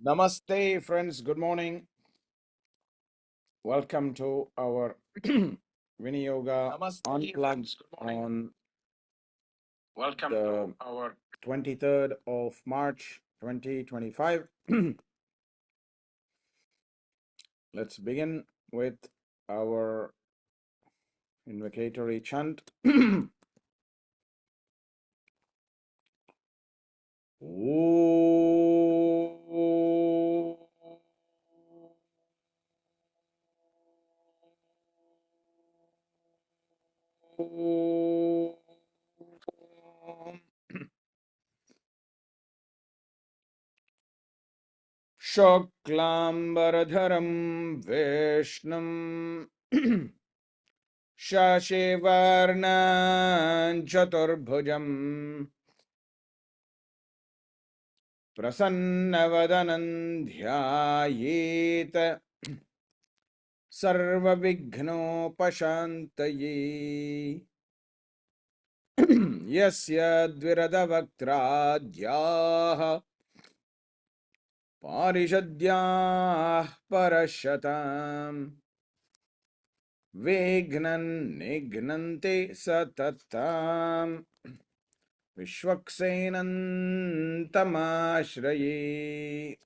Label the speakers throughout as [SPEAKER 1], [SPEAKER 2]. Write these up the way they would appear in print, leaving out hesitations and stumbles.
[SPEAKER 1] Namaste, friends. Good morning. Welcome to our Viniyoga Unplugged on Welcome the to our 23rd of March 2025. Let's begin with our invocatory chant. Shoklambaradharam Vishnum Shashivarnan Chaturbhujam Prasannavadanam Dhyayet Sarvavighnopashantaye Yasya Dviradavaktradyah Parishadhyah Parashatam Vignan Nignante Satatam Vishwaksenantamashraye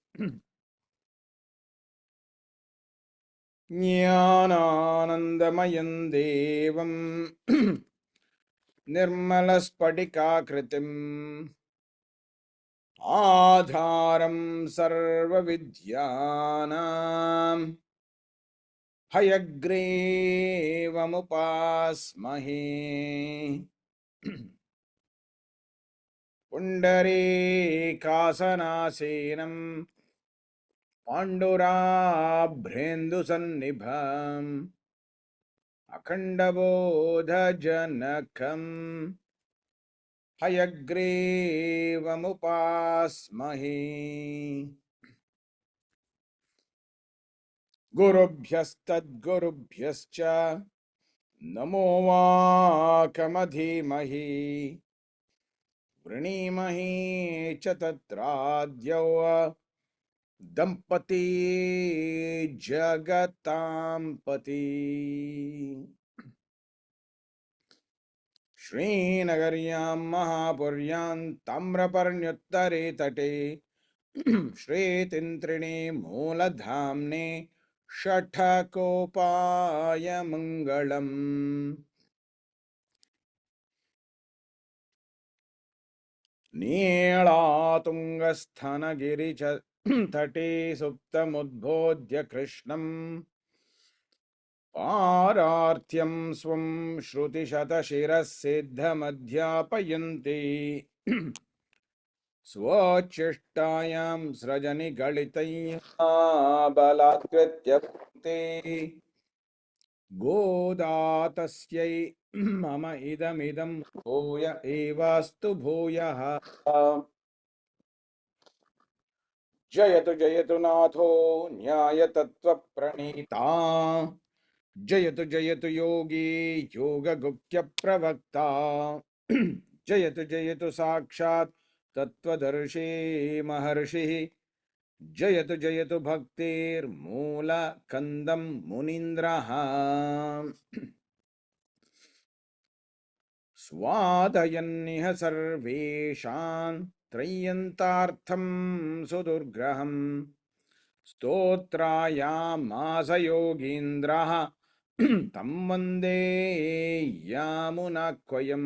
[SPEAKER 1] Jnananandamayan devam Nirmalaspatikakritim Adharam sarvavidyanam Hayagreevamupasmahe Pundarikaasanasenam Pandurabhrendusannibham Akhandabodhajanakam Hayagreevamupasmahe Gurubhyastadgurubhyascha Namo Vakamadhimahi Vrinimahi Chatatradyau Dampati Jagatampati Srinagariyam Mahapuryam Tamraparnyuttare Tate Shri Tintrine Mooladhamne Shathakopaya Mangalam Neelatungasthana Tate Suptamudbodhya Krishnam Pararthyam Swam Shrutishatashirasiddhamadhyapayanti Swacheshtayam Srajani Galitaya Balatkrityapte Godatasya Mama idamidam Bhoya evastu bhoyaha Jayatu Jayatu Natho Nyaya Tattva Pranita Jayatu Jayatu Yogi Yoga Guptya Pravakta Jayatu Jayatu Sakshat Tattvadarshi Maharshi Jayatu Jayatu Bhaktir Moola Kandam Munindraha Swadayanniha Sarveshan Trayantartham Sudurgraham Stotrayamasa Yogindraha Tam Vande Yamunakvayam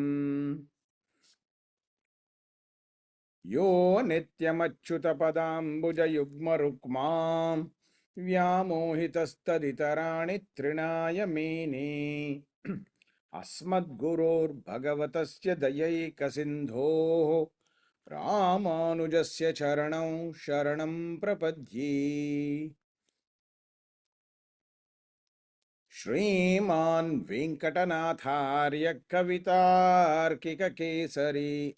[SPEAKER 1] Yo Nityamachyutapadambuja Yugma Rukmam Vyamohitastaditarani Trinaya Mene Asmadgurur Bhagavatasya Dayayika Sindho Ramanujasya Charanam Sharanam Prapadye Shriman Venkatanatharya Kavitarkika Kesari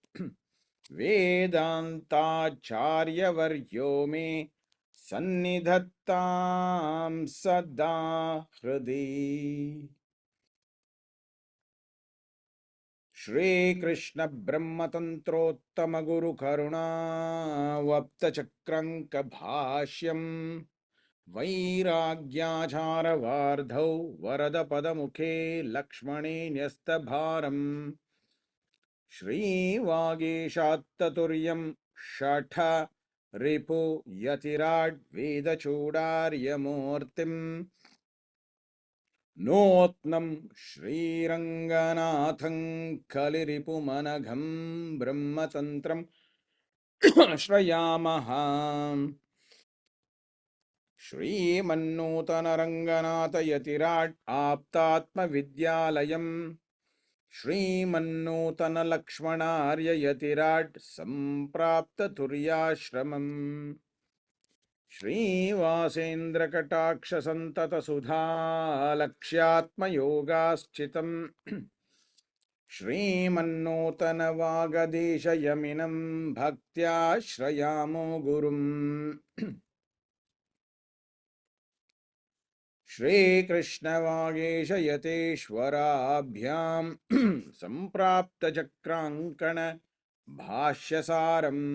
[SPEAKER 1] Vedantacharya Varyo me Sannidhattam Sada Hradi Shrikrishna ब्रह्मतन्त्रोत्तम गुरु करुणावप्तचक्राङ्क भाष्यम् वैराग्याचारवार्धौ वरदपदमुखे लक्ष्मणे न्यस्तभारम् श्रीवागीशात्ततुर्यं शठ रिपु यतिराड् वेदचूडार्यमूर्तिम् नोत्नं श्रीरङ्गनाथं कलिरिपुमनघं ब्रह्मतन्त्रं श्रयामः श्रीमन्नूतनरङ्गनाथ यतिराट् आप्तात्मविद्यालयम् श्रीमन्नूतनलक्ष्मणार्य यतिराट् सम्प्राप्ततुर्याश्रमम् श्रीवासेन्द्रकटाक्षसन्ततसुधालक्ष्यात्मयोगाश्चितम् श्रीमन्नूतनवागदेशयमिनं भक्त्या श्रयामो गुरुम् श्रीकृष्णवागीशयतेश्वराभ्यां सम्प्राप्तचक्राङ्कण भाष्यसारम्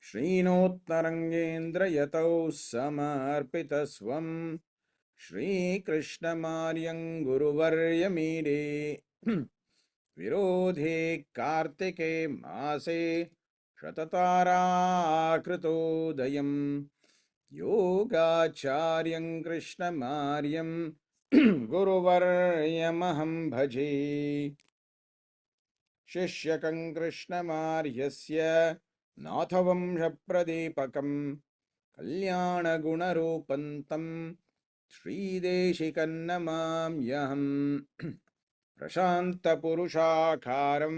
[SPEAKER 1] श्रीनोत्तरङ्गेन्द्रयतौ समर्पितस्वं श्रीकृष्णमार्यं गुरुवर्यमीडे विरोधे कार्तिके मासे शतताराकृतोदयम् योगाचार्यं कृष्णमार्यं गुरुवर्यमहं भजे शिष्यकं कृष्णमार्यस्य नाथवंशप्रदीपकं कल्याणगुणरूपन्तं श्रीदेशिकन्नमाम्यहम् प्रशान्तपुरुषाकारं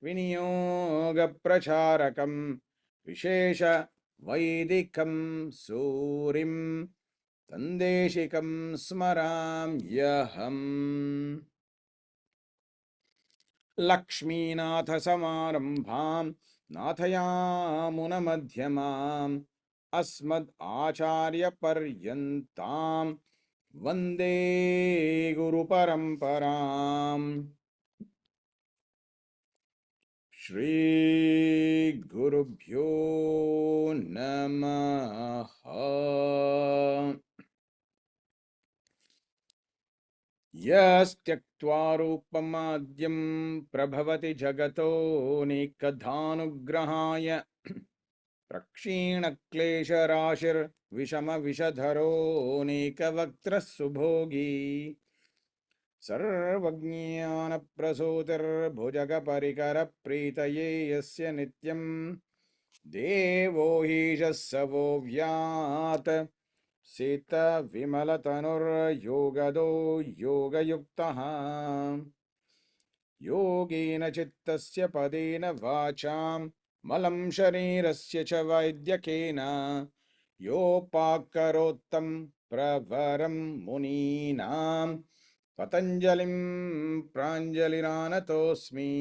[SPEAKER 1] विनियोगप्रचारकं विशेष वैदिकं सूरिं तन्देशिकं स्मराम्यहम् लक्ष्मीनाथसमारम्भां नाथयामुनमध्यमाम् अस्मद् आचार्यपर्यन्तां वन्दे गुरुपरम्पराम् श्रीगुरुभ्यो नमः। यस्त्यक्त्वा रूपमाद्यं प्रभवति जगतो निकधानुग्रहाय प्रक्षीणक्लेशराशिर्विषमविषधरो नेकवक्त्रः सुभोगी सर्वज्ञानप्रसूतिर्भुजगपरिकरप्रीतये यस्य नित्यं देवो हीशः स वो व्यात् सितविमलतनुर्योगदो योगयुक्तः योगेन चित्तस्य पदेन वाचां मलं शरीरस्य च वैद्यकेन योपाकरोत्तं प्रवरं मुनीनां पतञ्जलिं प्राञ्जलिरानतोऽस्मि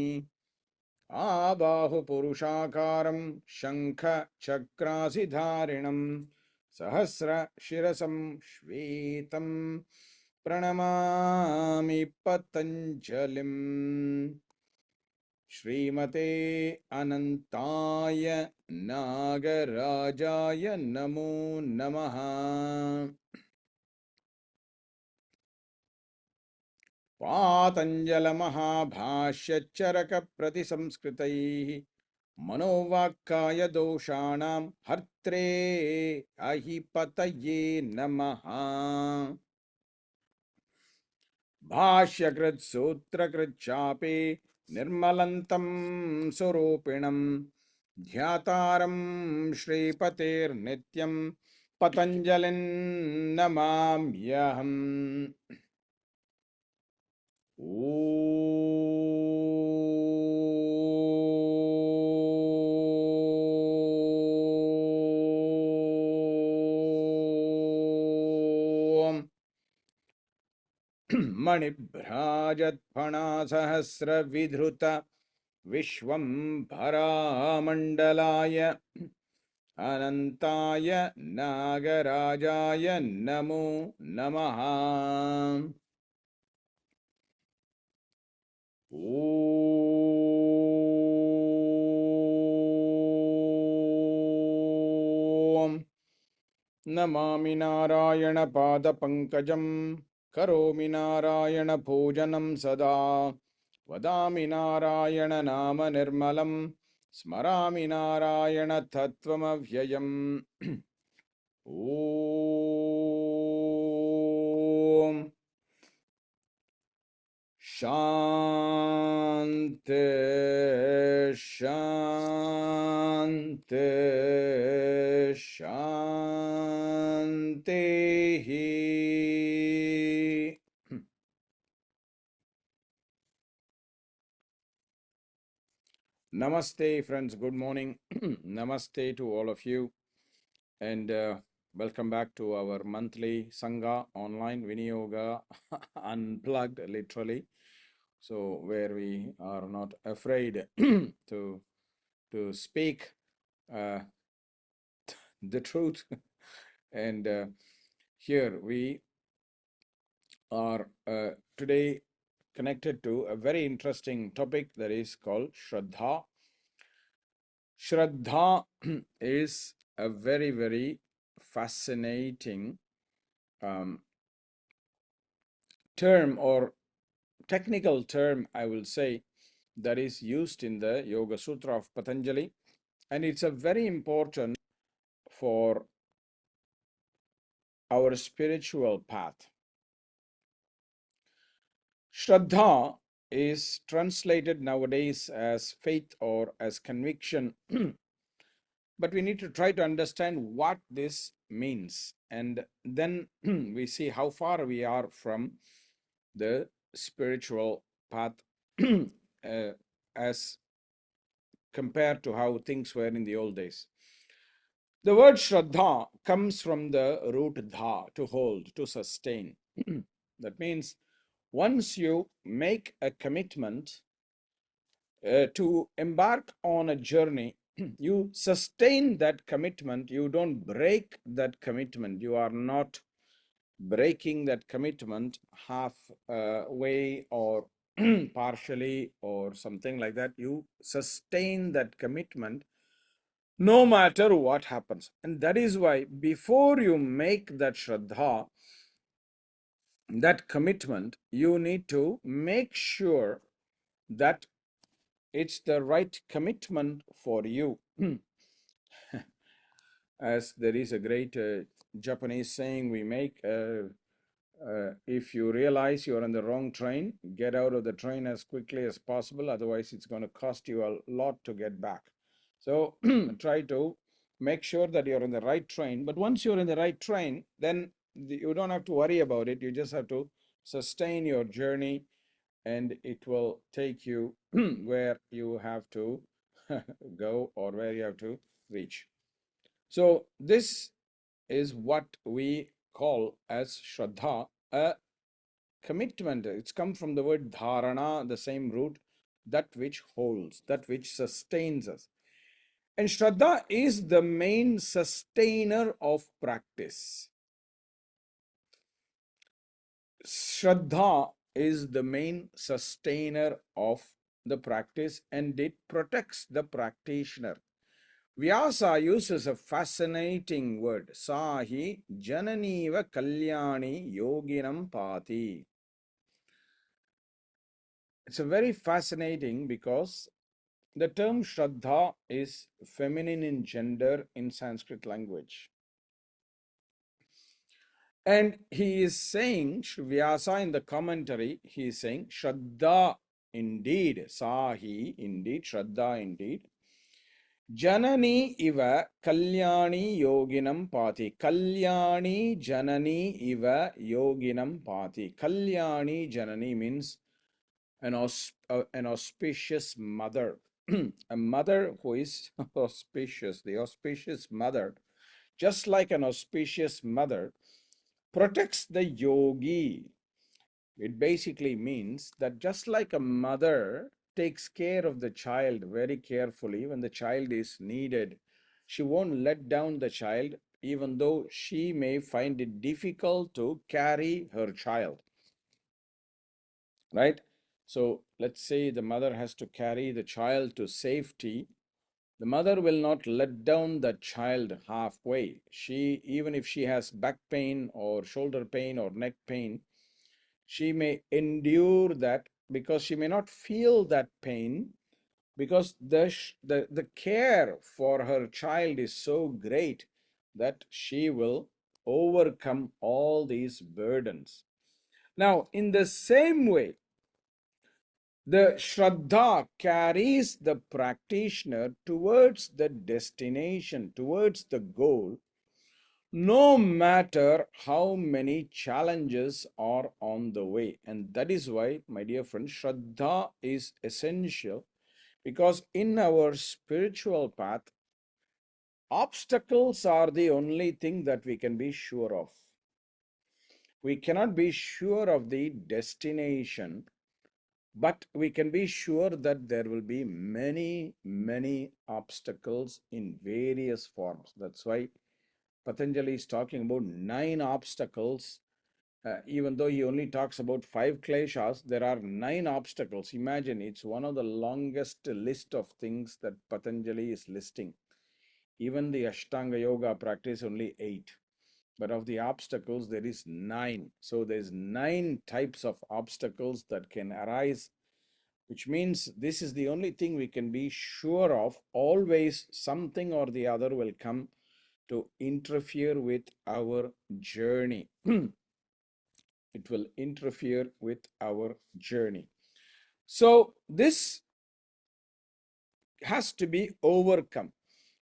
[SPEAKER 1] आबाहुपुरुषाकारं शङ्खचक्रासिधारिणं सहस्रशिरसं श्वेतं प्रणमामि पतञ्जलिम् श्रीमते अनन्ताय नागराजाय नमो नमः। पातञ्जलमहाभाष्यचरकप्रतिसंस्कृतैः मनोवाक्काय दोषाणां हर्त्रे अहिपतये नमः। भाष्यकृत् सूत्रकृच्चापि निर्मलन्तं स्वरूपिणं ध्यातारं श्रीपतेर्नित्यं पतञ्जलिं नमाम्यहम्। मणिभ्राजत्फणासहस्रविधृत विश्वम्भरामण्डलाय अनन्ताय नागराजाय नमो नमः। Om Namami Narayana Pada Pankajam Karomi Narayana Pujanam Sada Vadami Narayana Nama Nirmalam Smarami Narayana Tattvamavyayam Om Shanti Shanti Shanti. Namaste, friends. Good morning. Namaste to all of you. And welcome back to our monthly Sanga online Viniyoga Unplugged, literally. So, where we are not afraid to speak the truth. And here we are today connected to a very interesting topic that is called ЩRADDHA. ЩRADDHA is a very, very fascinating term or technical term, I will say, that is used in the Yoga Sutra of Patanjali. And it's a very important for our spiritual path. Shraddha is translated nowadays as faith or as conviction, but we need to try to understand what this means. And then we see how far we are from the spiritual path as compared to how things were in the old days. The word Shraddha comes from the root dha, to hold, to sustain. That means once you make a commitment to embark on a journey, you sustain that commitment. You don't break that commitment. You are not breaking that commitment half way or partially or something like that. You sustain that commitment no matter what happens. And that is why before you make that Shraddha, that commitment, you need to make sure that it's the right commitment for you. As there is a great Japanese saying we make, if you realize you're on the wrong train, get out of the train as quickly as possible. Otherwise, it's going to cost you a lot to get back. So try to make sure that you're on the right train. But once you're in the right train, then you don't have to worry about it. You just have to sustain your journey, and it will take you where you have to go or where you have to reach. So this is what we call as Shraddha, a commitment. It's come from the word dharana, the same root, that which holds, that which sustains us. And Shraddha is the main sustainer of practice. Shraddha is the main sustainer of the practice, and it protects the practitioner. Vyasa uses a fascinating word, Sahi Jananiva Kalyani Yoginam Pati. It's a very fascinating because the term Shraddha is feminine in gender in Sanskrit language. And he is saying, Vyasa in the commentary, he is saying, Shraddha indeed, Sahi indeed, Shraddha indeed, Janani iva Kalyani Yoginam Pati. Kalyani Janani iva Yoginam Pati. Kalyani Janani means an auspicious mother. A mother who is auspicious, the auspicious mother, just like an auspicious mother, protects the yogi. It basically means that just like a mother takes care of the child very carefully when the child is needed, she won't let down the child even though she may find it difficult to carry her child. Right? So let's say the mother has to carry the child to safety. The mother will not let down the child halfway. She, even if she has back pain or shoulder pain or neck pain, she may endure that because she may not feel that pain, because the care for her child is so great that she will overcome all these burdens. Now, in the same way, the Shraddha carries the practitioner towards the destination, towards the goal, no matter how many challenges are on the way. And that is why, my dear friends, Shraddha is essential, because in our spiritual path, obstacles are the only thing that we can be sure of. We cannot be sure of the destination, but we can be sure that there will be many, many obstacles in various forms. That's why Patanjali is talking about 9 obstacles. Even though he only talks about 5 kleshas, there are 9 obstacles. Imagine, it's one of the longest list of things that Patanjali is listing. Even the Ashtanga Yoga practice only 8. But of the obstacles, there is 9. So there's 9 types of obstacles that can arise, which means this is the only thing we can be sure of. Always something or the other will come to interfere with our journey. It will interfere with our journey. So this has to be overcome.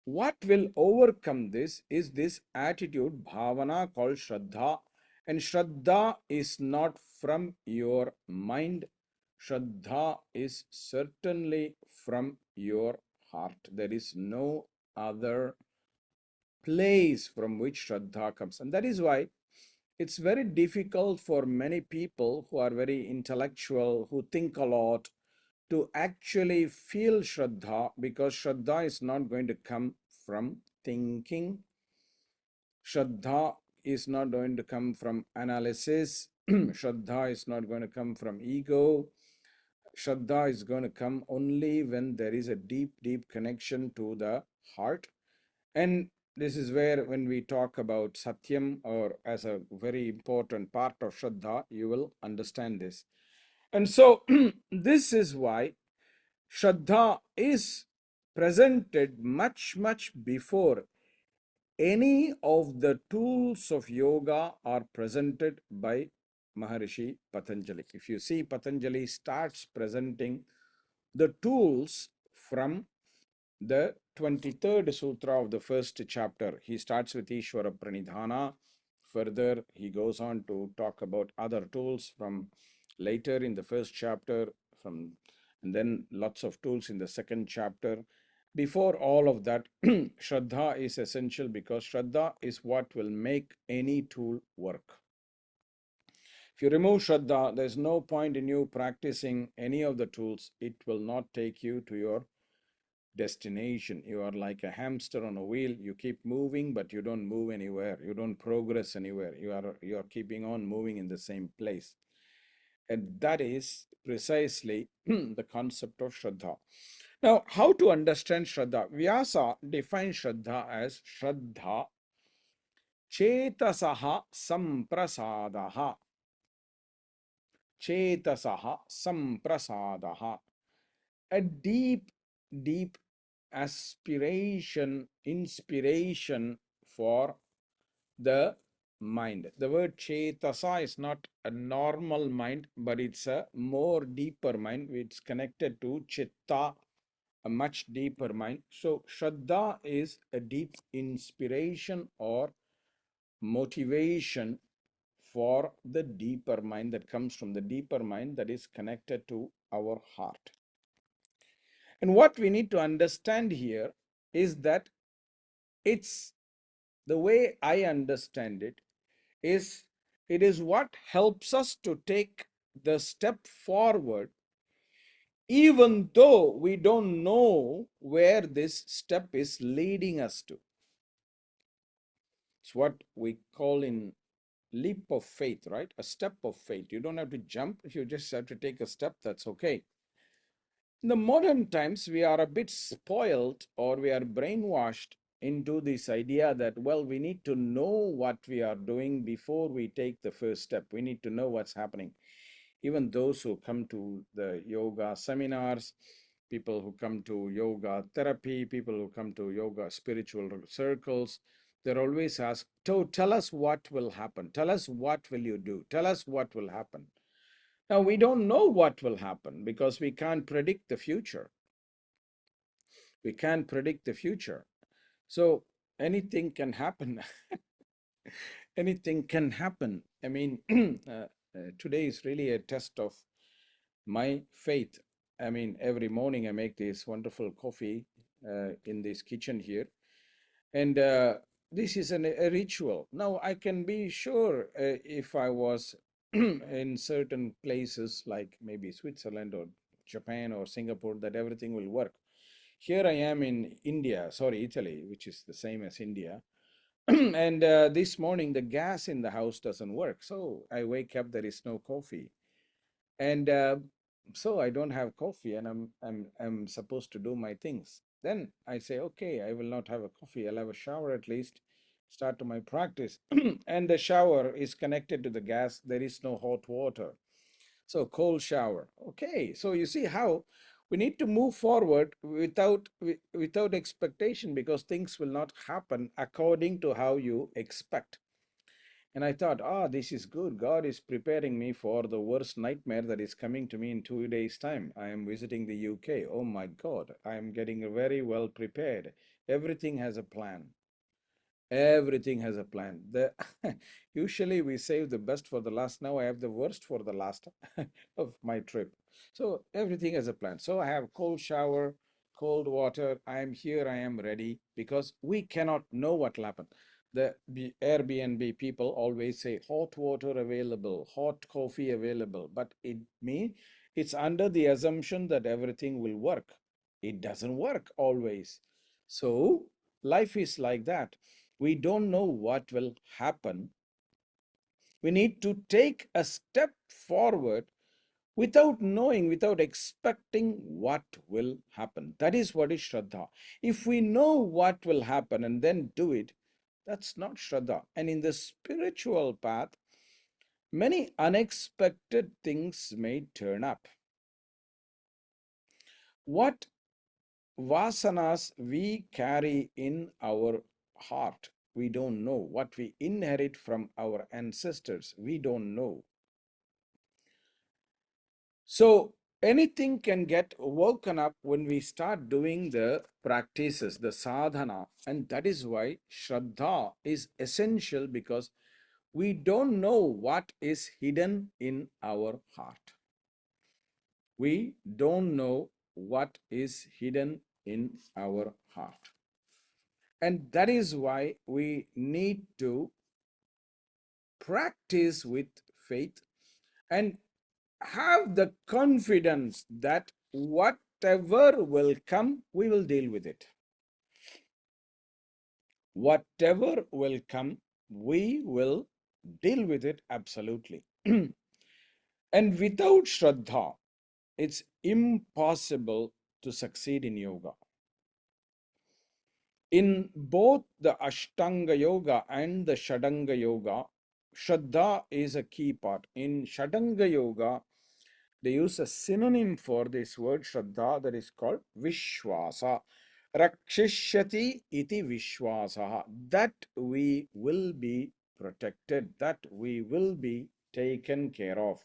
[SPEAKER 1] What will overcome this is this attitude, bhavana, called Shraddha. And Shraddha is not from your mind. Shraddha is certainly from your heart. There is no other place from which Shraddha comes. And that is why it's very difficult for many people who are very intellectual, who think a lot, to actually feel Shraddha, because Shraddha is not going to come from thinking. Shraddha is not going to come from analysis. Shraddha is not going to come from ego. Shraddha is going to come only when there is a deep, deep connection to the heart. And this is where, when we talk about Satyam, or as a very important part of Shraddha, you will understand this. And so, this is why Shraddha is presented much, much before any of the tools of yoga are presented by Maharishi Patanjali. If you see, Patanjali starts presenting the tools from the 23rd sutra of the first chapter. He starts with Ishvara Pranidhana. Further, he goes on to talk about other tools from later in the first chapter, and then lots of tools in the second chapter. Before all of that, Shraddha is essential, because Shraddha is what will make any tool work. If you remove Shraddha, there's no point in you practicing any of the tools. It will not take you to your destination. You are like a hamster on a wheel. You keep moving, but you don't move anywhere. You don't progress anywhere. You are keeping on moving in the same place. And that is precisely the concept of Shraddha. Now, how to understand Shraddha? Vyasa defines Shraddha as Shraddha Chetasaha Samprasadaha. Chetasaha Samprasadaha. A deep, deep aspiration, inspiration for the mind. The word Chetasa is not a normal mind, but it's a more deeper mind. It's connected to Chitta, a much deeper mind. So Shraddha is a deep inspiration or motivation for the deeper mind, that comes from the deeper mind, that is connected to our heart. And what we need to understand here is that it's, the way I understand it is, it is what helps us to take the step forward, even though we don't know where this step is leading us to. It's what we call in leap of faith, right? A step of faith. You don't have to jump. You just have to take a step. That's okay. In the modern times, we are a bit spoiled, or we are brainwashed into this idea that, well, we need to know what we are doing before we take the first step. We need to know what's happening. Even those who come to the yoga seminars, people who come to yoga therapy, people who come to yoga spiritual circles, they're always asked, tell us what will happen. Tell us what will you do. Tell us what will happen. Now, we don't know what will happen because we can't predict the future. We can't predict the future. So anything can happen. Anything can happen. I mean, today is really a test of my faith. I mean, every morning I make this wonderful coffee in this kitchen here. And this is a ritual. Now, I can be sure if I was in certain places like maybe Switzerland or Japan or Singapore, that everything will work. Here I am in India, sorry, Italy, which is the same as India. And this morning, the gas in the house doesn't work. So I wake up, there is no coffee. And so I don't have coffee, and I'm supposed to do my things. Then I say, okay, I will not have a coffee. I'll have a shower at least, start to my practice. And the shower is connected to the gas. There is no hot water. So cold shower. Okay. So you see how we need to move forward without expectation, because things will not happen according to how you expect. And I thought, this is good. God is preparing me for the worst nightmare that is coming to me in 2 days' time. I am visiting the UK. Oh my God, I am getting very well prepared. Everything has a plan. Everything has a plan. Usually we save the best for the last. Now I have the worst for the last of my trip. So everything has a plan. So I have cold shower, cold water. I am here. I am ready, because we cannot know what will happen. The Airbnb people always say hot water available, hot coffee available, but it's under the assumption that everything will work. It doesn't work always. So life is like that. We don't know what will happen. We need to take a step forward without knowing, without expecting what will happen. That is what is Shraddha. If we know what will happen and then do it, that's not Shraddha. And in the spiritual path, many unexpected things may turn up. What vasanas we carry in our heart, we don't know. What we inherit from our ancestors, we don't know. So anything can get woken up when we start doing the practices, the sadhana. And that is why Shraddha is essential, because we don't know what is hidden in our heart. We don't know what is hidden in our heart. And that is why we need to practice with faith and have the confidence that whatever will come, we will deal with it. Whatever will come, we will deal with it absolutely. And without Shraddha, it's impossible to succeed in yoga. In both the Ashtanga Yoga and the Shadanga Yoga, Shraddha is a key part. In Shadanga Yoga, they use a synonym for this word Shraddha, that is called Vishwasa. Rakshishyati iti Vishwasa. That we will be protected, that we will be taken care of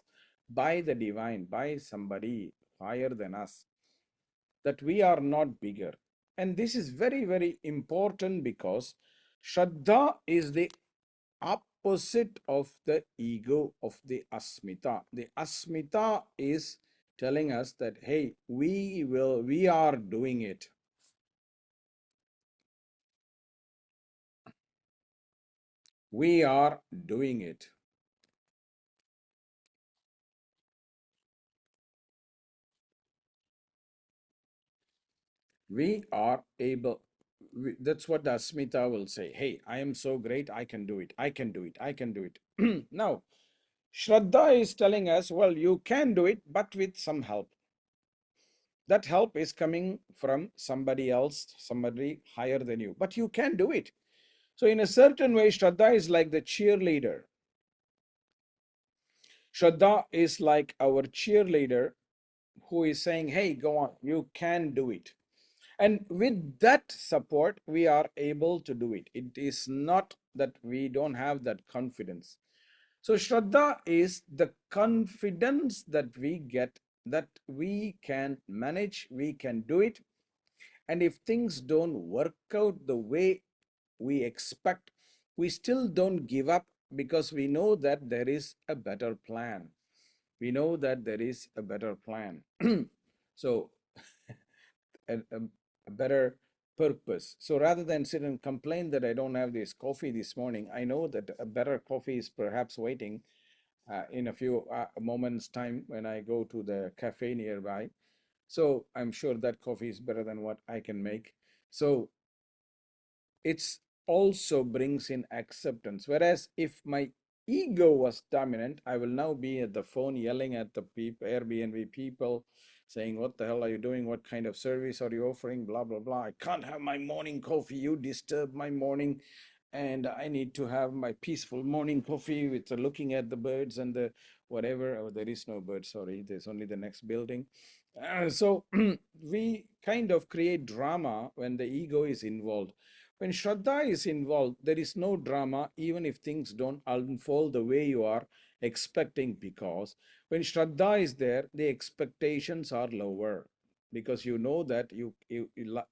[SPEAKER 1] by the divine, by somebody higher than us, that we are not bigger. And this is very, very important, because Shraddha is the opposite of the ego, of the asmita. The asmita is telling us that, hey, we are doing it. We are doing it. We are able. that's what the Asmita will say. Hey, I am so great, I can do it. I can do it. I can do it. Now, Shraddha is telling us, well, you can do it, but with some help. That help is coming from somebody else, somebody higher than you, but you can do it. So in a certain way, Shraddha is like the cheerleader. Shraddha is like our cheerleader who is saying, hey, go on, you can do it. And with that support, we are able to do it. It is not that we don't have that confidence. So Shraddha is the confidence that we get that we can manage, we can do it. And if things don't work out the way we expect, we still don't give up because we know that there is a better plan. We know that there is a better plan. So a better purpose. So rather than sit and complain that I don't have this coffee this morning, I know that a better coffee is perhaps waiting in a few moments time when I go to the cafe nearby. So I'm sure that coffee is better than what I can make. So it's also brings in acceptance. Whereas if my ego was dominant, I will now be at the phone yelling at the people, Airbnb people, saying, what the hell are you doing? What kind of service are you offering? Blah, blah, blah. I can't have my morning coffee. You disturb my morning. And I need to have my peaceful morning coffee with looking at the birds and the whatever. Oh, there is no bird, sorry. There's only the next building. So we kind of create drama when the ego is involved. When Shraddha is involved, there is no drama, even if things don't unfold the way you are expecting, because when Shraddha is there, the expectations are lower because you know that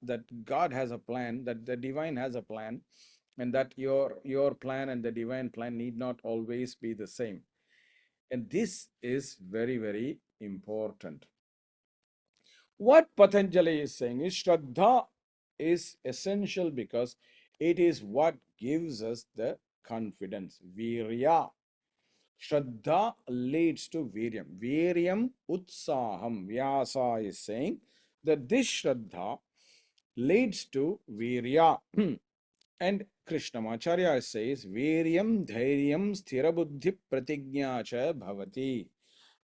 [SPEAKER 1] that God has a plan, that the divine has a plan, and that your plan and the divine plan need not always be the same. And this is very, very important. What Patanjali is saying is Shraddha is essential because it is what gives us the confidence. Virya. Shraddha leads to Viryam. Viryam Utsaham. Vyasa is saying that this Shraddha leads to Virya. And Krishnamacharya says, Viryam Dhairyam Sthirabuddhi Pratignya Cha Bhavati.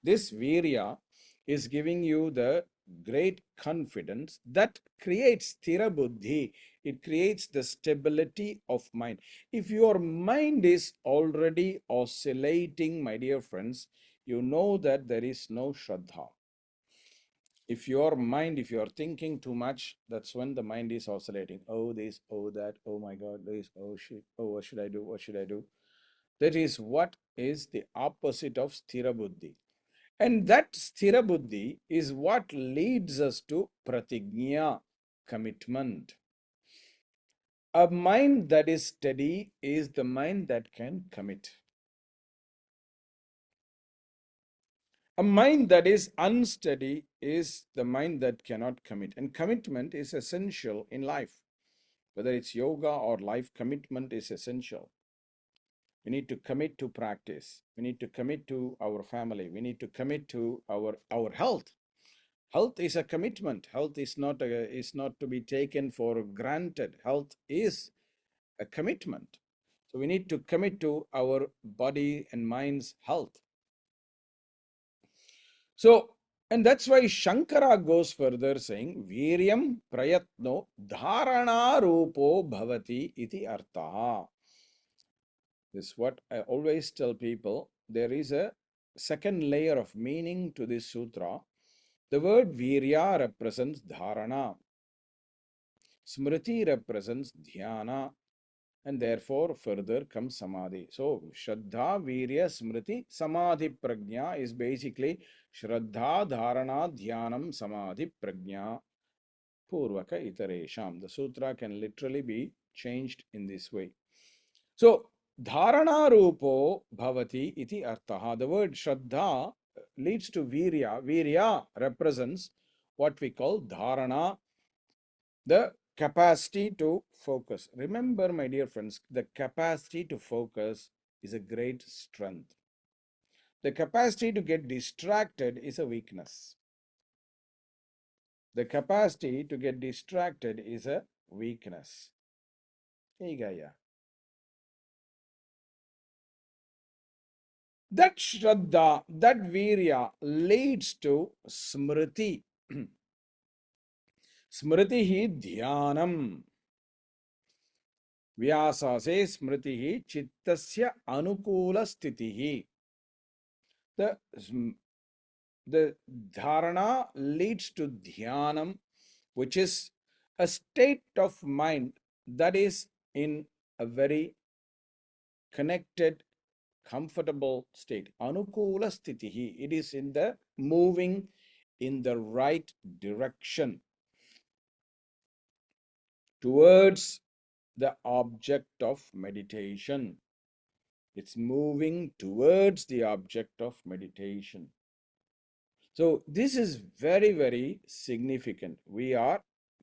[SPEAKER 1] This Virya is giving you the great confidence that creates Sthira Buddhi. It creates the stability of mind. If your mind is already oscillating, my dear friends, you know that there is no Shraddha. If your mind, if you're thinking too much, that's when the mind is oscillating. Oh, this, oh, that, oh my God, this, oh shit, oh, what should I do? What should I do? That is what is the opposite of Sthira Buddhi. And that Sthira Buddhi is what leads us to Pratignya, commitment. A mind that is steady is the mind that can commit. A mind that is unsteady is the mind that cannot commit. And commitment is essential in life. Whether it's yoga or life, commitment is essential. We need to commit to practice. We need to commit to our family. We need to commit to our health. Health is a commitment. Health is not to be taken for granted. Health is a commitment. So we need to commit to our body and mind's health. So, and that's why Shankara goes further saying, Viryam prayatno dharana rupo bhavati iti artha. This is what I always tell people. There is a second layer of meaning to this sutra. The word Virya represents dharana. Smriti represents dhyana. And therefore further comes samadhi. So Shraddha, Virya, Smriti, Samadhi Prajna is basically Shraddha, Dharana, Dhyanam, Samadhi Prajna, Purvaka Itaresham. The sutra can literally be changed in this way. So Dharana Rupo Bhavati iti arthaha. The word Shraddha leads to Virya. Virya represents what we call Dharana, the capacity to focus. Remember, my dear friends, the capacity to focus is a great strength. The capacity to get distracted is a weakness. The capacity to get distracted is a weakness. Higaya. That Shraddha, that Virya leads to Smriti. Smriti hi dhyanam. Vyasa says Smriti hi chittasya anukula sthitihi. The, the dharana leads to dhyanam, which is a state of mind that is in a very connected, comfortable state. Anukula sthitihi. It is in the moving in the right direction towards the object of meditation. It's moving towards the object of meditation. So this is very, very significant. We are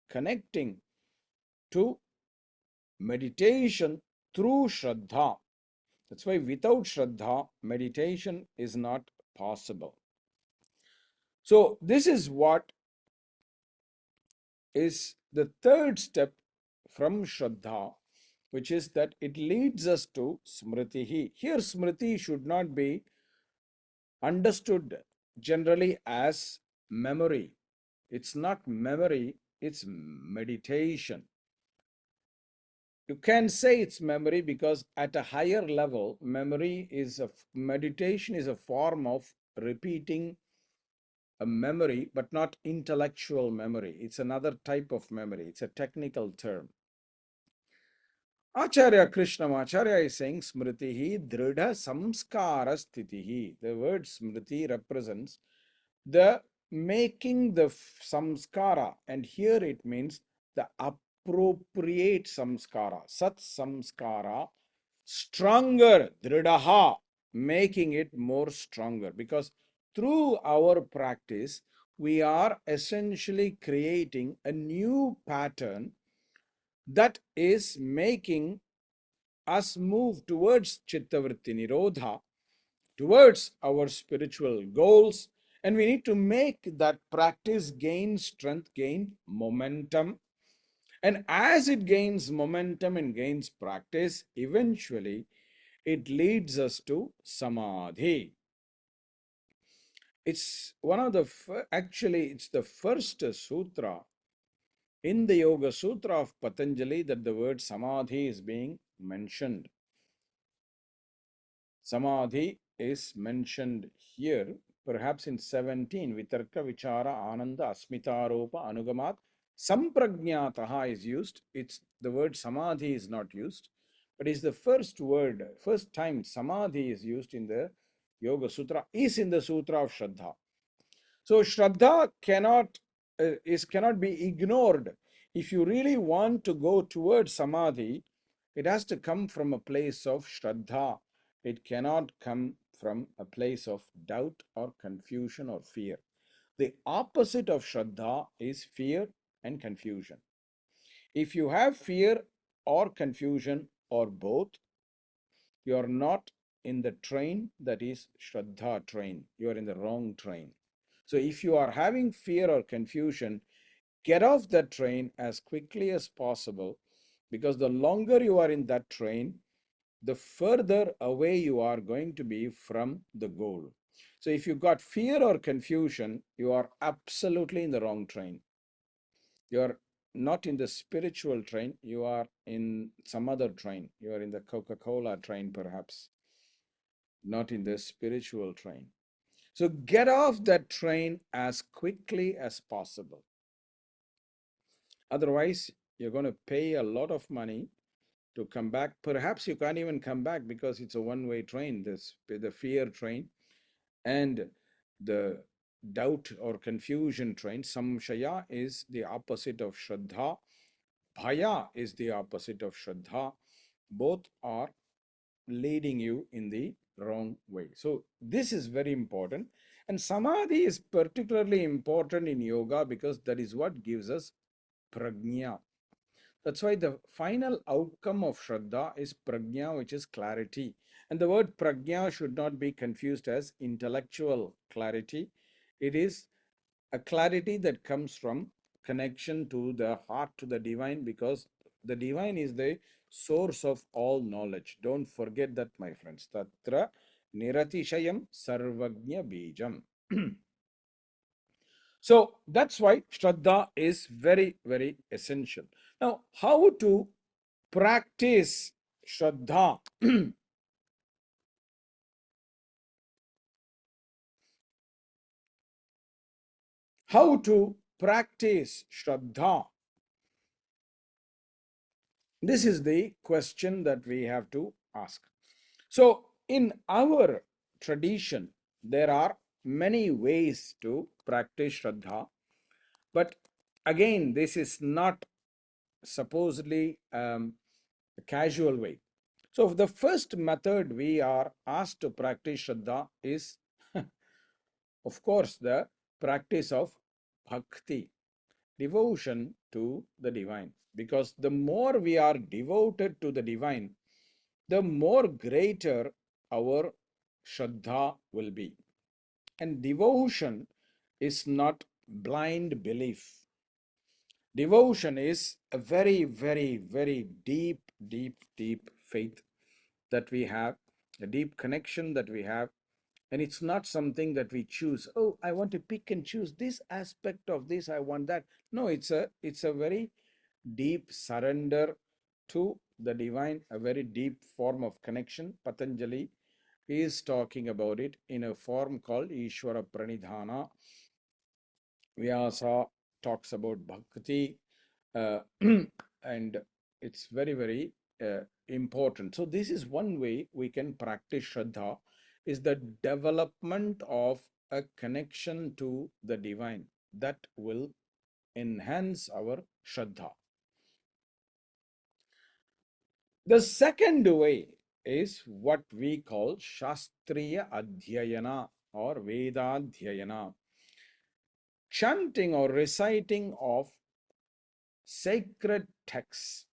[SPEAKER 1] connecting to meditation through Shraddha. That's why without Shraddha, meditation is not possible. So this is what is the third step from Shraddha, which is that it leads us to Smritihi. Here Smriti should not be understood generally as memory. It's not memory, it's meditation. You can say it's memory because at a higher level, meditation is a form of repeating a memory, but not intellectual memory. It's another type of memory. It's a technical term. Acharya Krishnamacharya is saying Smritihi Dridha Samskara Sthitihi. The word Smriti represents the making the samskara, and here it means the appropriate samskara, sat samskara, stronger, dridhaha, making it more stronger, because through our practice we are essentially creating a new pattern that is making us move towards chittavritti nirodha, towards our spiritual goals, and we need to make that practice gain strength, gain momentum. And as it gains momentum and gains practice, eventually it leads us to samadhi. It's one of the, actually, it's the first sutra in the Yoga Sutra of Patanjali that the word samadhi is being mentioned. Samadhi is mentioned here, perhaps in 17. Vitarka, Vichara, Ananda, Asmitaropa, Anugamat. Samprajnataha is used. It's the word Samadhi is not used, but it's the first word, first time Samadhi is used in the Yoga Sutra, is in the Sutra of Shraddha. So Shraddha cannot be ignored. If you really want to go towards Samadhi, it has to come from a place of Shraddha. It cannot come from a place of doubt or confusion or fear. The opposite of Shraddha is fear and confusion. If you have fear or confusion or both, you are not in the train that is Shraddha train. You are in the wrong train. So if you are having fear or confusion, get off that train as quickly as possible, because the longer you are in that train, the further away you are going to be from the goal. So if you got fear or confusion, you are absolutely in the wrong train. You are not in the spiritual train, you are in some other train. You are in the Coca-Cola train, perhaps, not in the spiritual train. So get off that train as quickly as possible. Otherwise, you're going to pay a lot of money to come back. Perhaps you can't even come back because it's a one-way train, the fear train and the doubt or confusion train. Samshaya is the opposite of Shraddha. Bhaya is the opposite of Shraddha. Both are leading you in the wrong way. So this is very important. And Samadhi is particularly important in yoga because that is what gives us prajna. That's why the final outcome of Shraddha is prajna, which is clarity. And the word prajna should not be confused as intellectual clarity. It is a clarity that comes from connection to the heart, to the divine, because the divine is the source of all knowledge. Don't forget that, my friends. Tatra niratishayam sarvagnya bijam. So that's why Shraddha is very, very essential. Now, how to practice Shraddha? How to practice Shraddha? This is the question that we have to ask. So, in our tradition, there are many ways to practice Shraddha, but again, this is not supposedly a casual way. So, the first method we are asked to practice Shraddha is, of course, the practice of bhakti, devotion to the divine. Because the more we are devoted to the divine, the more greater our Shraddha will be. And devotion is not blind belief. Devotion is a very, very, very deep, deep, deep faith that we have, a deep connection that we have. And it's not something that we choose. Oh, I want to pick and choose this aspect of this. I want that. No, it's a very deep surrender to the divine, a very deep form of connection. Patanjali is talking about it in a form called Ishvara Pranidhana. Vyasa talks about bhakti, uh, and it's very, very important. So this is one way we can practice Shraddha, is the development of a connection to the divine that will enhance our Shraddha. The second way is what we call Shastriya Adhyayana or Vedadhyayana, chanting or reciting of sacred texts.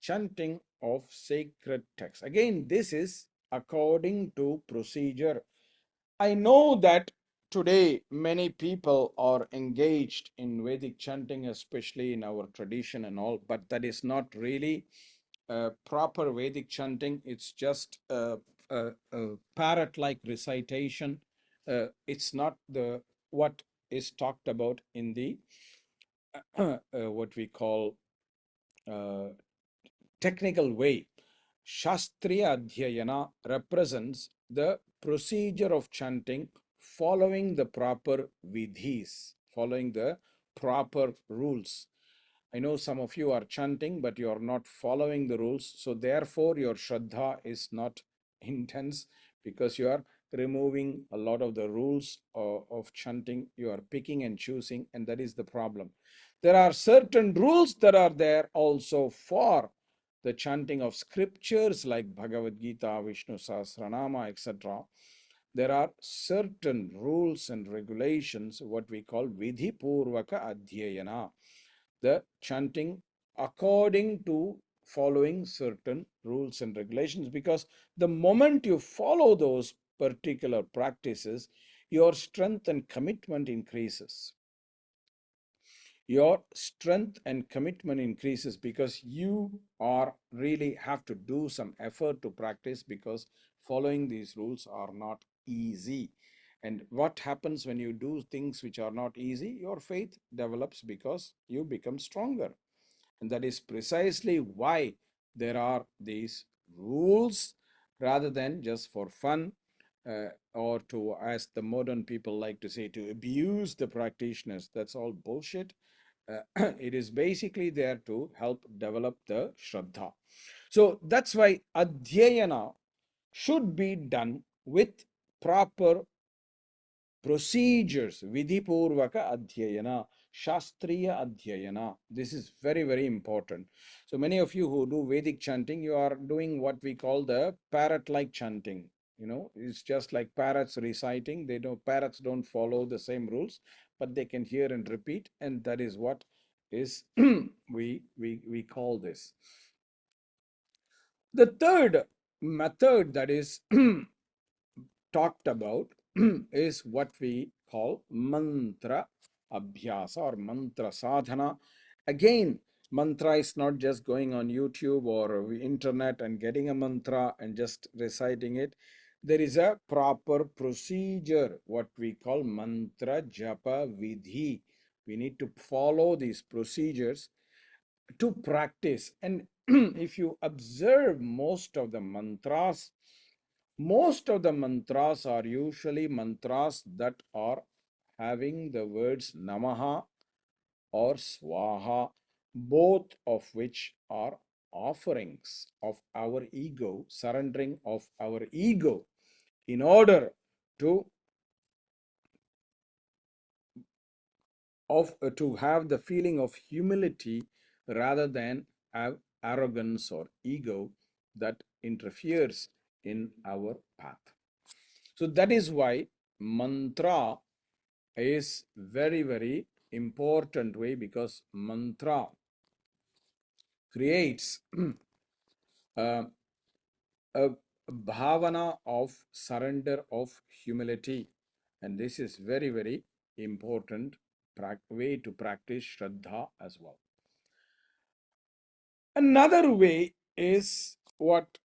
[SPEAKER 1] Chanting of sacred texts. Again, this is according to procedure. I know that today many people are engaged in Vedic chanting, especially in our tradition and all, but that is not really proper Vedic chanting. It's just a parrot-like recitation. It's not the what is talked about in the what we call uh, technical way. Shastriya Adhyayana represents the procedure of chanting following the proper vidhis, following the proper rules. I know some of you are chanting, but you are not following the rules. So therefore, your Shraddha is not intense because you are removing a lot of the rules of chanting. You are picking and choosing, and that is the problem. There are certain rules that are there also for the chanting of scriptures like Bhagavad Gita, Vishnu Sahasranama, etc. There are certain rules and regulations, what we call Vidhi Purvaka Adhyayana, the chanting according to following certain rules and regulations, because the moment you follow those particular practices, your strength and commitment increases. Your strength and commitment increases because you are really have to do some effort to practice, because following these rules are not easy. And what happens when you do things which are not easy? Your faith develops because you become stronger. And that is precisely why there are these rules, rather than just for fun, or to, as the modern people like to say, to abuse the practitioners. That's all bullshit. It is basically there to help develop the Shraddha. So that's why Adhyayana should be done with proper procedures. Vidhipurvaka Adhyayana, Shastriya Adhyayana. This is very, very important. So many of you who do Vedic chanting, you are doing what we call the parrot-like chanting. You know, it's just like parrots reciting. Parrots don't follow the same rules, but they can hear and repeat, and that is what is we call this. The third method that is talked about is what we call mantra abhyasa or mantra sadhana. Again, mantra is not just going on YouTube or internet and getting a mantra and just reciting it. There is a proper procedure, what we call mantra japa vidhi. We need to follow these procedures to practice. And if you observe most of the mantras are usually mantras that are having the words namaha or swaha, both of which are offerings of our ego, surrendering of our ego in order to have the feeling of humility rather than have arrogance or ego that interferes in our path. So that is why mantra is very, very important way, because mantra creates a bhavana of surrender, of humility, and this is very, very important way to practice Shraddha as well. Another way is what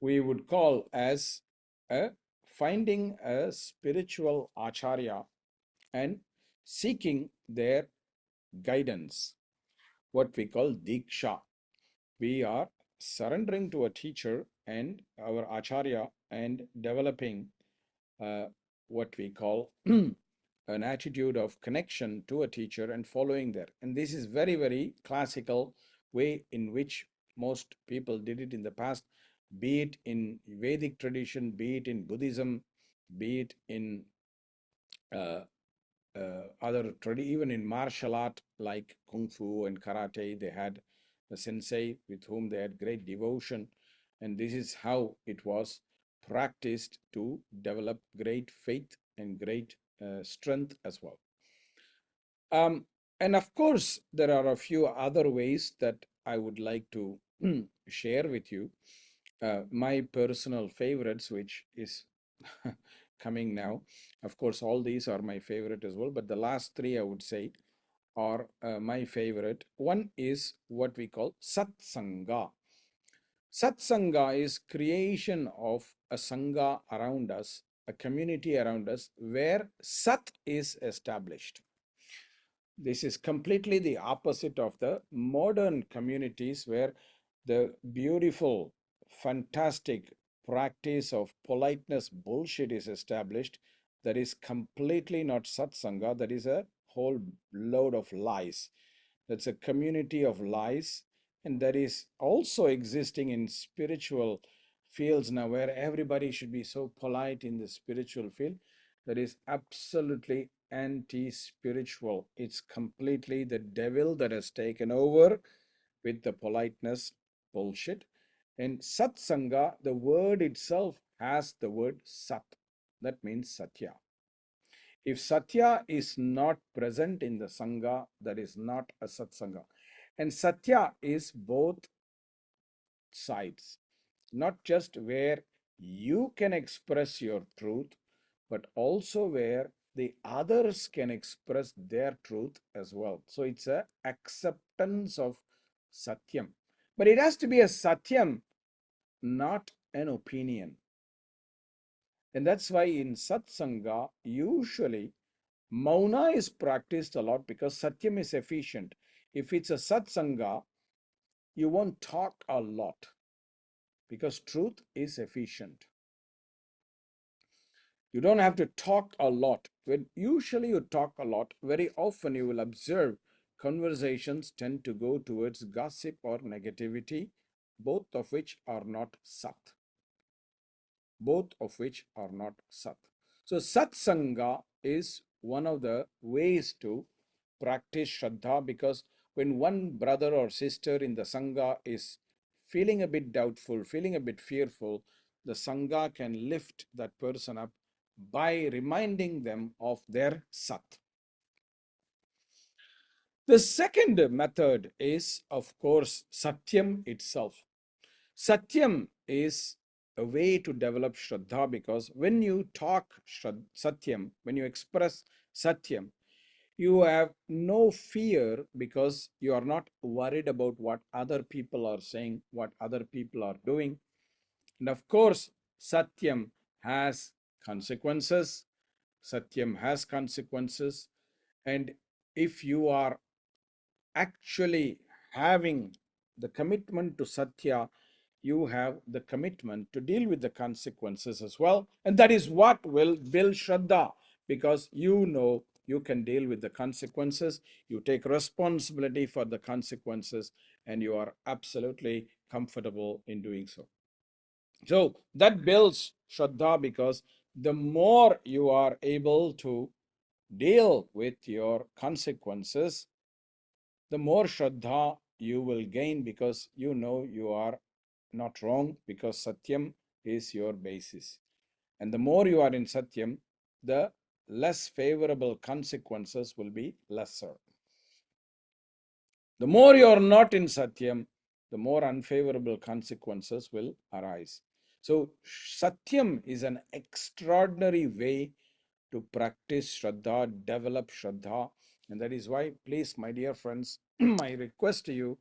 [SPEAKER 1] we would call as finding a spiritual acharya and seeking their guidance, what we call diksha. We are surrendering to a teacher and our acharya and developing what we call an attitude of connection to a teacher and following there. And this is very, very classical way in which most people did it in the past, be it in Vedic tradition, be it in Buddhism, be it in even in martial art like Kung Fu and Karate, they had a sensei with whom they had great devotion. And this is how it was practiced to develop great faith and great strength as well. And of course, there are a few other ways that I would like to share with you. My personal favorites, which is coming now. Of course, all these are my favorite as well, but the last three I would say are my favorite. One is what we call Satsanga. Satsanga is creation of a Sangha around us, a community around us where Sat is established. This is completely the opposite of the modern communities where the beautiful, fantastic practice of politeness bullshit is established. That is completely not satsanga. That is a whole load of lies. That's a community of lies. And that is also existing in spiritual fields now, where everybody should be so polite in the spiritual field. That is absolutely anti-spiritual. It's completely the devil that has taken over with the politeness bullshit. And satsanga, the word itself has the word sat. That means satya. If satya is not present in the sangha, that is not a satsanga. And satya is both sides, not just where you can express your truth, but also where the others can express their truth as well. So it's a acceptance of satyam. But it has to be a satyam, not an opinion. And that's why in satsanga, usually mauna is practiced a lot because satyam is efficient. If it's a satsanga, you won't talk a lot because truth is efficient. You don't have to talk a lot. When usually you talk a lot, very often you will observe conversations tend to go towards gossip or negativity, both of which are not sat. Both of which are not sat. So satsanga is one of the ways to practice Shraddha, because when one brother or sister in the Sangha is feeling a bit doubtful, feeling a bit fearful, the Sangha can lift that person up by reminding them of their Sat. The second method is, of course, Satyam itself. Satyam is a way to develop Shraddha, because when you talk Satyam, when you express Satyam. You have no fear because you are not worried about what other people are saying, what other people are doing. And of course, Satyam has consequences. Satyam has consequences. And if you are actually having the commitment to Satya, you have the commitment to deal with the consequences as well. And that is what will build Shraddha, because you know you can deal with the consequences, you take responsibility for the consequences, and you are absolutely comfortable in doing so. So that builds Shraddha, because the more you are able to deal with your consequences, the more Shraddha you will gain, because you know you are not wrong, because Satyam is your basis. And the more you are in Satyam, the less favorable consequences will be lesser. The more you are not in Satyam, the more unfavorable consequences will arise. So, Satyam is an extraordinary way to practice Shraddha, develop Shraddha. And that is why, please, my dear friends, my request to you,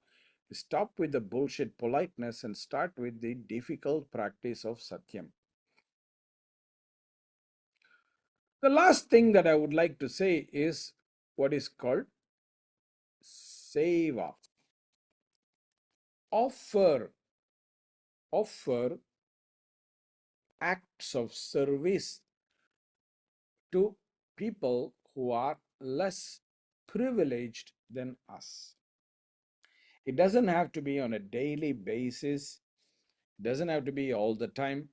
[SPEAKER 1] stop with the bullshit politeness and start with the difficult practice of Satyam. The last thing that I would like to say is what is called seva. Offer, offer acts of service to people who are less privileged than us. It doesn't have to be on a daily basis, doesn't have to be all the time,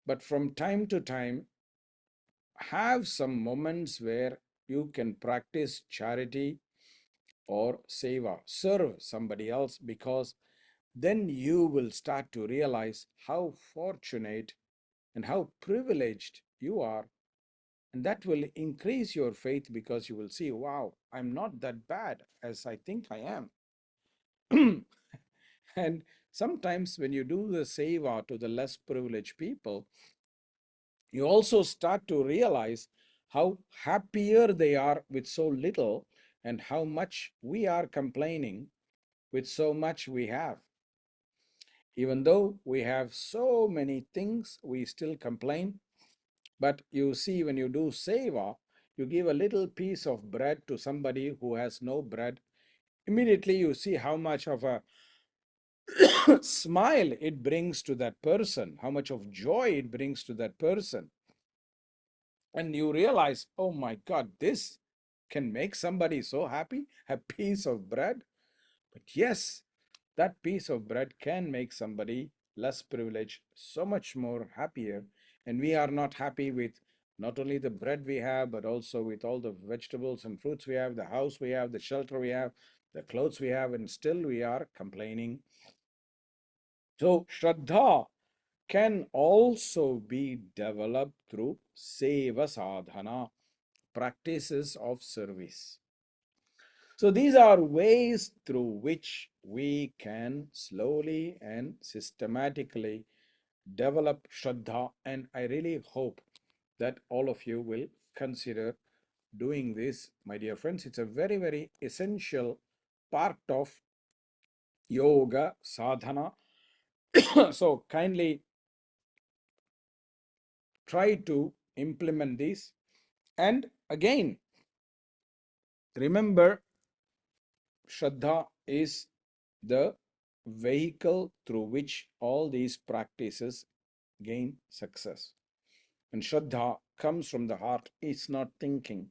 [SPEAKER 1] but from time to time, have some moments where you can practice charity or seva, serve somebody else, because then you will start to realize how fortunate and how privileged you are. And that will increase your faith, because you will see, wow, I'm not that bad as I think I am. And sometimes when you do the seva to the less privileged people, you also start to realize how happier they are with so little, and how much we are complaining with so much we have. Even though we have so many things, we still complain. But you see, when you do seva, you give a little piece of bread to somebody who has no bread. Immediately you see how much of a smile it brings to that person, how much of joy it brings to that person. And you realize, oh my God, this can make somebody so happy, a piece of bread. But yes, that piece of bread can make somebody less privileged so much more happier. And we are not happy with not only the bread we have, but also with all the vegetables and fruits we have, the house we have, the shelter we have, the clothes we have, and still we are complaining. So, Shraddha can also be developed through seva sadhana, practices of service. So these are ways through which we can slowly and systematically develop Shraddha, and I really hope that all of you will consider doing this, my dear friends. It's a very, very essential part of yoga sadhana. So kindly try to implement this. And again, remember, Shraddha is the vehicle through which all these practices gain success. And Shraddha comes from the heart, it's not thinking.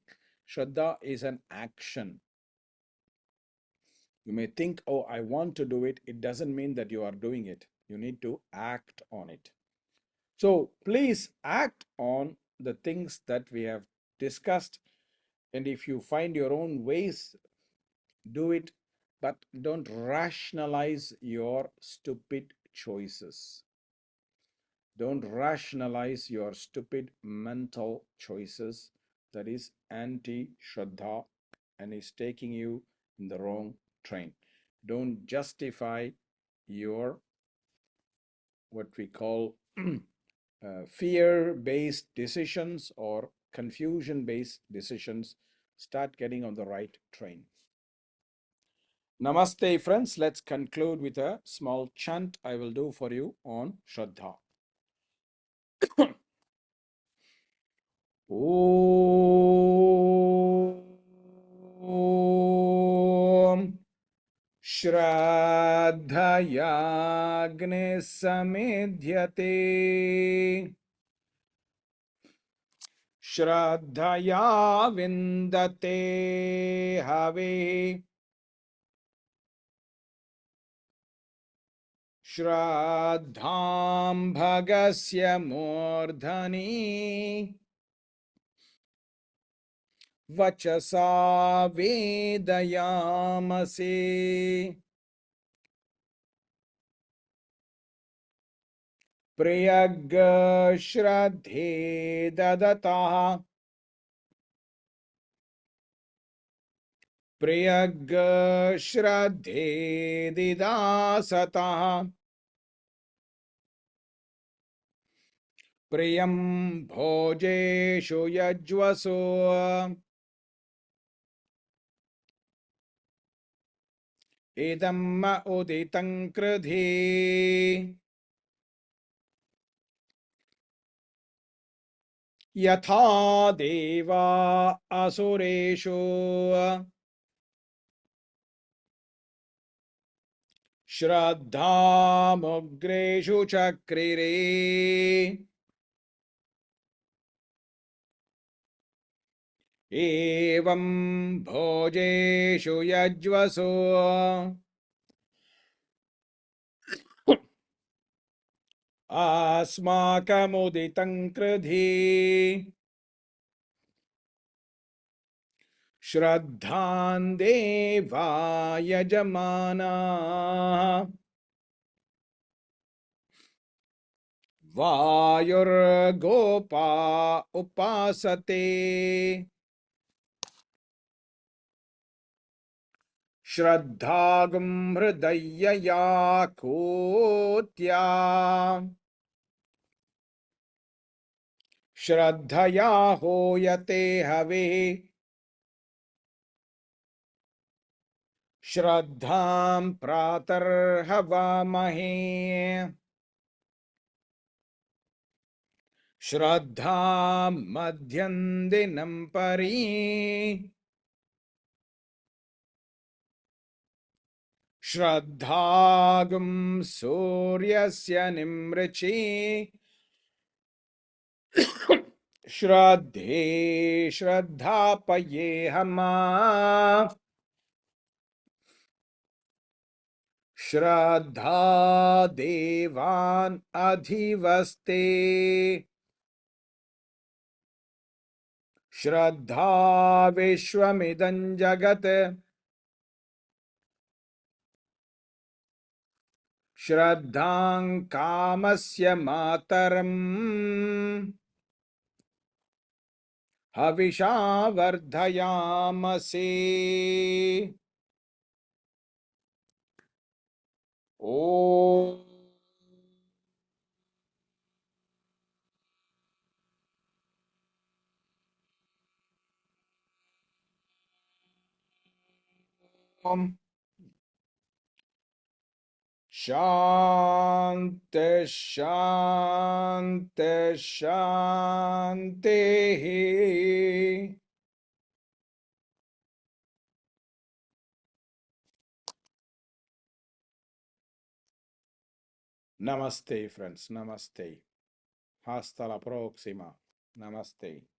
[SPEAKER 1] Shraddha is an action. You may think, oh, I want to do it. It doesn't mean that you are doing it. You need to act on it. So please act on the things that we have discussed. And if you find your own ways, do it, but don't rationalize your stupid choices. Don't rationalize your stupid mental choices. That is anti-Shraddha and is taking you in the wrong train. Don't justify your what we call fear-based decisions or confusion-based decisions Start getting on the right train. Namaste, friends. Let's conclude with a small chant I will do for you on Shraddha. Om Shraddhaya Agni Samidhyate Shraddhaya Vindate Have Shraddham Bhagasya Mordhani Vachasa Vedayamase Priyag Shraddhe Dadataha Priyag Shraddhe Didasataha Priyam Bhojeshu Yajvaso Idamma Uditam Kridhi Yatha Deva Asureshu Shraddha Mugreshu Chakrire Evam Bhojeshu Yajvaso Asmakamuditam Kridhi Shraddhan Deva Yajamana Vayur Gopa Upasate Shraddhagam Hridayaya Kotya Shraddhaya Hoyate Have Shraddham Pratar Havamahe Shraddham Madhyandinam Pari Shraddhagam Suryasya Nimrichi Shraddhe Shraddhapaye Hama Shraddha Devan Adhivaste Shraddha Vishwamidam Jagat Shraddham Kamasya Mataram Havisha Vardhayamase Om Shanti Shanti Shanti. Namaste, friends. Namaste. Hasta la próxima. Namaste.